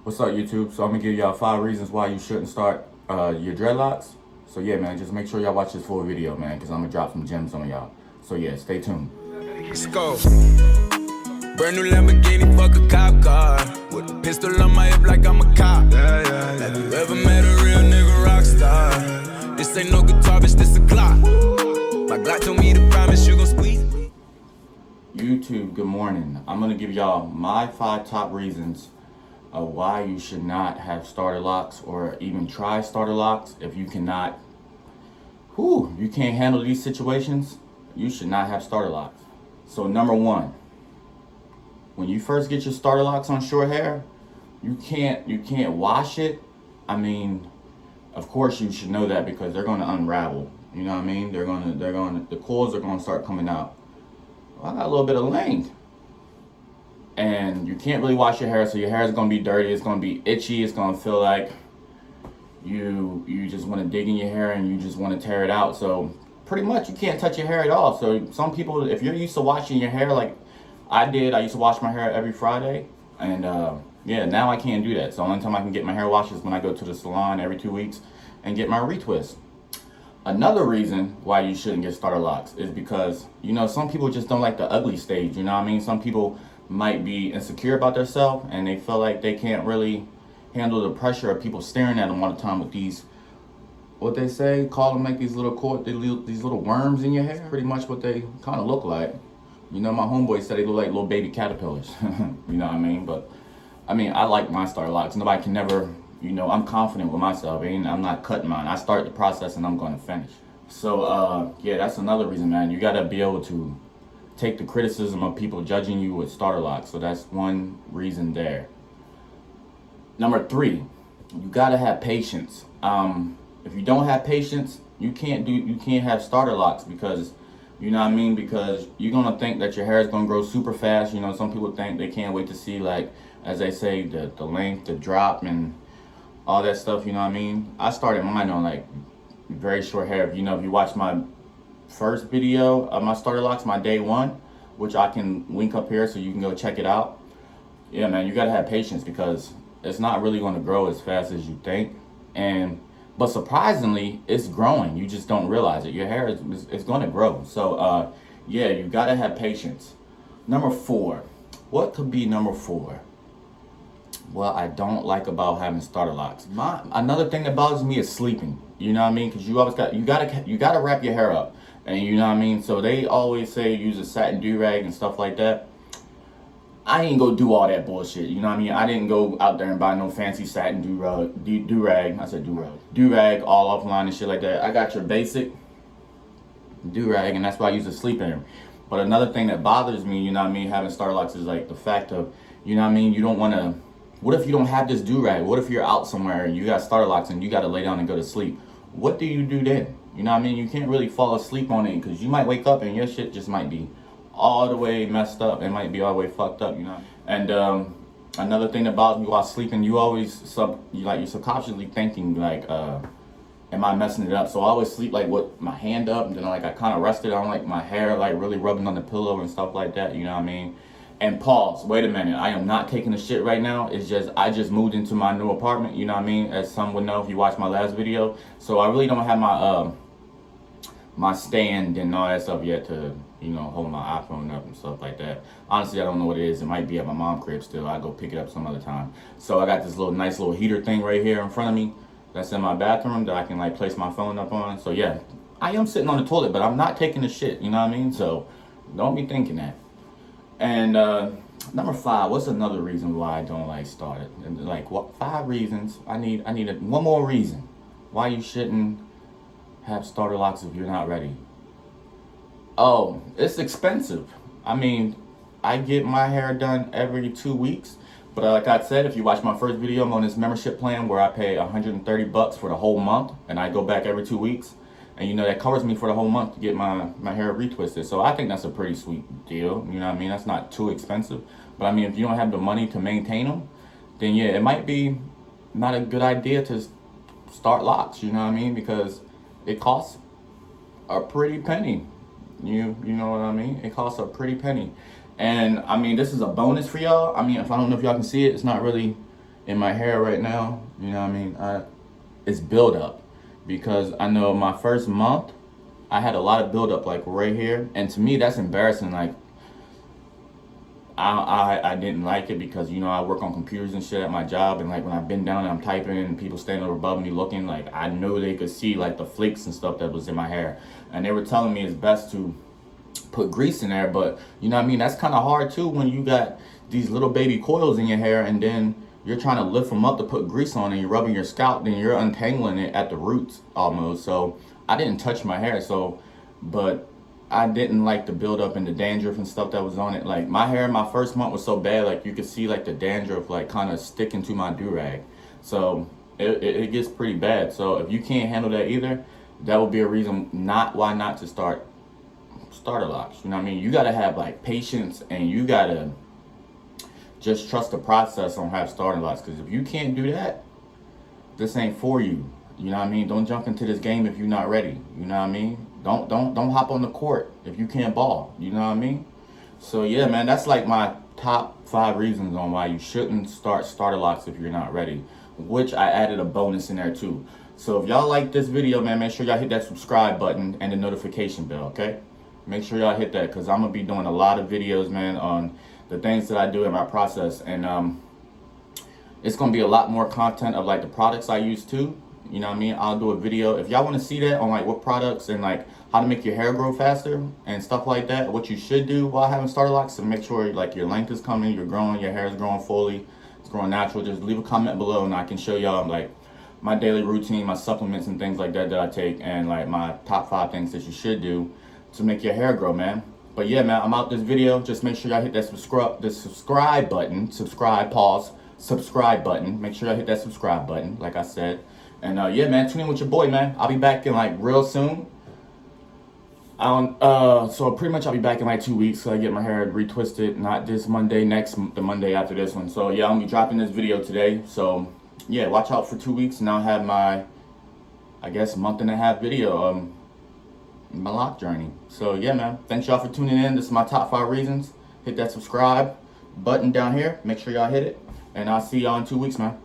What's up, YouTube? So I'm gonna give y'all 5 reasons why you shouldn't start your dreadlocks. So yeah, man, just make sure y'all watch this full video, man, because I'm gonna drop some gems on y'all. So yeah, stay tuned. Let's go. Brand new Lamborghini, fuck a cop car. With a pistol on my hip like I'm a cop. Have you ever met a real nigga rock star? This ain't no guitar, bitch, this a Glock. My Glock told me to promise you gon' squeeze. YouTube, good morning. I'm gonna give y'all my 5 top reasons of why you should not have starter locks or even try starter locks. If you cannot, you can't handle these situations, you should not have starter locks. So number 1, when you first get your starter locks on short hair, you can't wash it. I mean, of course you should know that because they're gonna unravel. You know what I mean? The coils are gonna start coming out. Well, I got a little bit of length. And you can't really wash your hair, so your hair is gonna be dirty, it's gonna be itchy, it's gonna feel like you just wanna dig in your hair and you just wanna tear it out. So pretty much you can't touch your hair at all. So some people, if you're used to washing your hair like I did, I used to wash my hair every Friday, and yeah, now I can't do that. So the only time I can get my hair washed is when I go to the salon every 2 weeks and get my retwist. Another reason why you shouldn't get starter locks is because, you know, some people just don't like the ugly stage, you know what I mean? Some people might be insecure about themselves and they feel like they can't really handle the pressure of people staring at them all the time with these, what they say, call them like these little worms in your hair. Pretty much what they kind of look like. You know, my homeboy said they look like little baby caterpillars. You know what I mean? But I mean, I like my starter locks. Nobody can never, you know, I'm confident with myself. I'm not cutting mine. I start the process and I'm going to finish. So yeah, that's another reason, man. You got to be able to take the criticism of people judging you with starter locks. So that's one reason there. Number 3, you gotta have patience. If you don't have patience, you can't have starter locks because, you know what I mean? Because you're gonna think that your hair is gonna grow super fast. You know, some people think they can't wait to see, like, as they say, the length, the drop, and all that stuff. You know what I mean? I started mine on like very short hair. You know, if you watch my first video of my starter locks, my day 1, which I can link up here so you can go check it out. Yeah, man, you gotta have patience because it's not really gonna grow as fast as you think. But surprisingly, it's growing. You just don't realize it. Your hair is gonna grow. So yeah, you gotta have patience. Number 4, what could be number 4? Well, I don't like about having starter locks. Another thing that bothers me is sleeping. You know what I mean? Because you gotta wrap your hair up, and you know what I mean. So they always say use a satin do-rag and stuff like that. I ain't go do all that bullshit. You know what I mean? I didn't go out there and buy no fancy satin do-rag. I said do-rag all offline and shit like that. I got your basic do-rag, and that's why I use a sleep-in. But another thing that bothers me, you know what I mean, having starter locks is like the fact of, you know what I mean, you don't want to. What if you don't have this do-rag? What if you're out somewhere and you got starter locks and you got to lay down and go to sleep? What do you do then? You know what I mean? You can't really fall asleep on it because you might wake up and your shit just might be all the way messed up. It might be all the way fucked up, you know? And another thing that bothers me while sleeping, you're subconsciously thinking like, am I messing it up? So I always sleep like with my hand up, and then like I kind of rested on like my hair, like really rubbing on the pillow and stuff like that, you know what I mean? And pause, wait a minute, I am not taking a shit right now. It's just, I just moved into my new apartment, you know what I mean? As some would know if you watched my last video. So I really don't have my my stand and all that stuff yet to, you know, hold my iPhone up and stuff like that. Honestly, I don't know what it is. It might be at my mom's crib still. I'll go pick it up some other time. So I got this nice little heater thing right here in front of me that's in my bathroom that I can like place my phone up on. So yeah, I am sitting on the toilet, but I'm not taking a shit, you know what I mean? So don't be thinking that. And number 5, what's another reason why I don't like starter? And like, what 5 reasons? I need one more reason why you shouldn't have starter locks if you're not ready. Oh, it's expensive. I mean, I get my hair done every 2 weeks, but like I said, if you watch my first video, I'm on this membership plan where I pay $130 for the whole month, and I go back every 2 weeks. And you know, that covers me for the whole month to get my hair retwisted. So I think that's a pretty sweet deal. You know what I mean? That's not too expensive. But I mean, if you don't have the money to maintain them, then yeah, it might be not a good idea to start locks, you know what I mean? Because it costs a pretty penny. You know what I mean? It costs a pretty penny. And I mean, this is a bonus for y'all. I mean, if I don't know if y'all can see it, it's not really in my hair right now, you know what I mean, it's buildup. Because I know my first month, I had a lot of buildup like right here. And to me, that's embarrassing. Like, I didn't like it because, you know, I work on computers and shit at my job. And like when I bend down and I'm typing and people standing over above me looking, like I know they could see like the flakes and stuff that was in my hair. And they were telling me it's best to put grease in there. But you know what I mean? That's kind of hard too when you got these little baby coils in your hair and then you're trying to lift them up to put grease on and you're rubbing your scalp, then you're untangling it at the roots almost. So I didn't touch my hair. So, but I didn't like the buildup and the dandruff and stuff that was on it. Like my hair, my first month was so bad, like you could see like the dandruff like kind of sticking to my do-rag. So it gets pretty bad. So if you can't handle that either, that would be a reason why not to start starter locks. You know what I mean? You gotta have like patience and you gotta just trust the process on have starter locks. Because if you can't do that, this ain't for you. You know what I mean? Don't jump into this game if you're not ready. You know what I mean? Don't hop on the court if you can't ball. You know what I mean? So yeah, man, that's like my top 5 reasons on why you shouldn't start starter locks if you're not ready. Which I added a bonus in there too. So if y'all like this video, man, make sure y'all hit that subscribe button and the notification bell, okay? Make sure y'all hit that because I'm gonna be doing a lot of videos, man, on the things that I do in my process, and it's gonna be a lot more content of like the products I use too. You know what I mean? I'll do a video if y'all want to see that on like what products and like how to make your hair grow faster and stuff like that. What you should do while having starter locks to make sure like your length is coming, you're growing, your hair is growing fully, it's growing natural. Just leave a comment below and I can show y'all like my daily routine, my supplements and things like that I take, and like my top 5 things that you should do to make your hair grow, man. But yeah, man, I'm out this video. Just make sure y'all hit that subscribe button. Subscribe button. Make sure y'all hit that subscribe button, like I said. And yeah, man, tune in with your boy, man. I'll be back in like real soon. So pretty much I'll be back in like 2 weeks. So I get my hair retwisted. Not this Monday, the Monday after this one. So yeah, I'm gonna be dropping this video today. So yeah, watch out for 2 weeks, and I'll have my, I guess, month and a half video. My lock journey. So yeah, man, thanks y'all for tuning in. This is my top 5 reasons. Hit that subscribe button down here. Make sure y'all hit it, and I'll see y'all in 2 weeks, man.